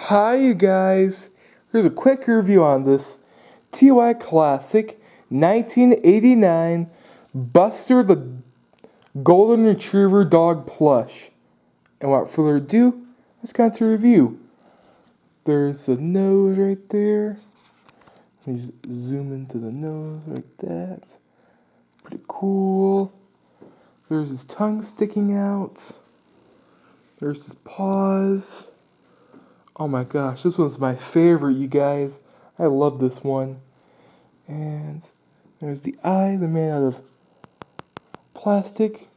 Hi you guys, here's a quick review on this TY Classic 1989 Buster the Golden Retriever Dog Plush. And without further ado, let's get into review. There's the nose right there. Let me just zoom into the nose like that. Pretty cool. There's his tongue sticking out. There's his paws. Oh my gosh, this one's my favorite, you guys. I love this one. And there's the eyes. They're made out of plastic.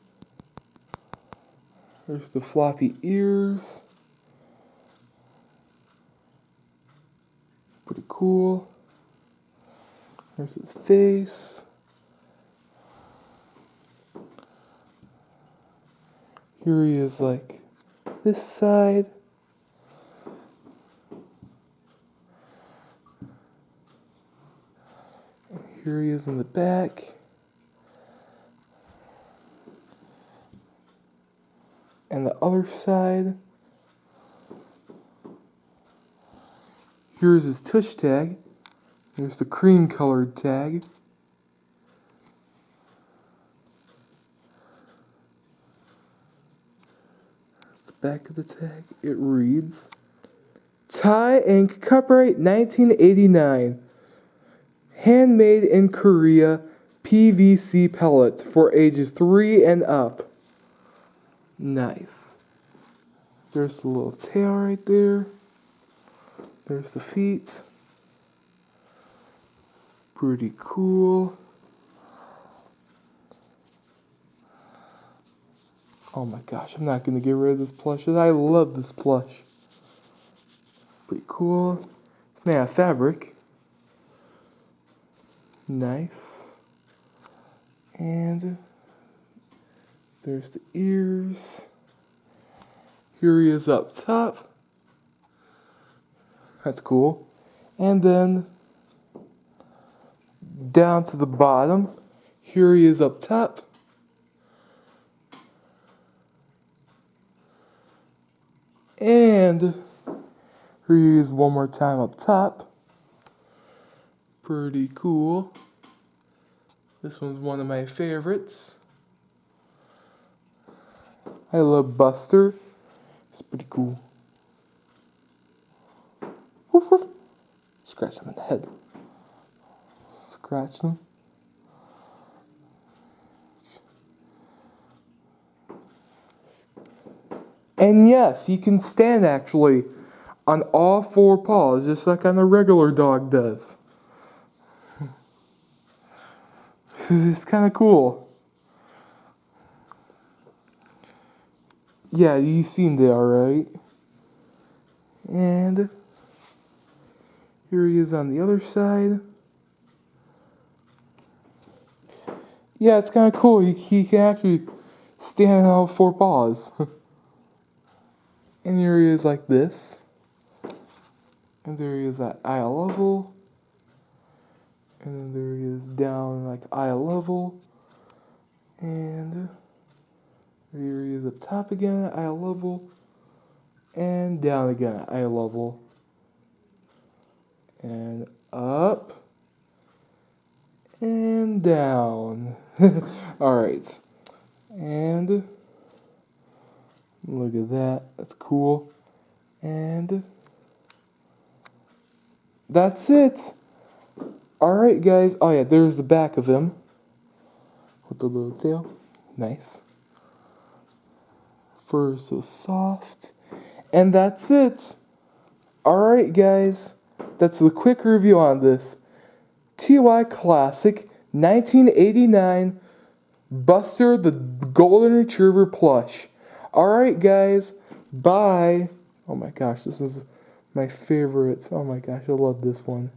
There's the floppy ears. Pretty cool. There's his face. Here he is like this side. Here he is in the back. And the other side. Here's his tush tag. There's the cream colored tag. There's the back of the tag. It reads, Thai Ink Copyright 1989. Handmade in Korea, PVC pellets for ages 3 and up. Nice. There's the little tail right there. There's the feet. Pretty cool. Oh my gosh, I'm not going to get rid of this plush. I love this plush. Pretty cool. It's made out of fabric. Nice. And there's the ears. Here he is up top. That's cool. And then down to the bottom. Here he is up top. And here he is one more time up top. Pretty cool. This one's one of my favorites. I love Buster. It's pretty cool. Woof, woof. Scratch him in the head. Scratch him. And yes, he can stand actually on all 4 paws, just like on a regular dog does. It's kind of cool. Yeah, you've seen that, alright? And here he is on the other side. Yeah, it's kind of cool. He can actually stand on all 4 paws. And here he is like this. And there he is at eye level. And then there he is down like eye level. And here he is up top again at eye level. And down again at eye level. And up. And down. Alright. And look at that. That's cool. And that's it. Alright guys, oh yeah, there's the back of him. With the little tail. Nice. Fur is so soft. And that's it. Alright guys, that's the quick review on this TY Classic 1989 Buster the Golden Retriever Plush. Alright guys, bye. Oh my gosh, this is my favorite. Oh my gosh, I love this one.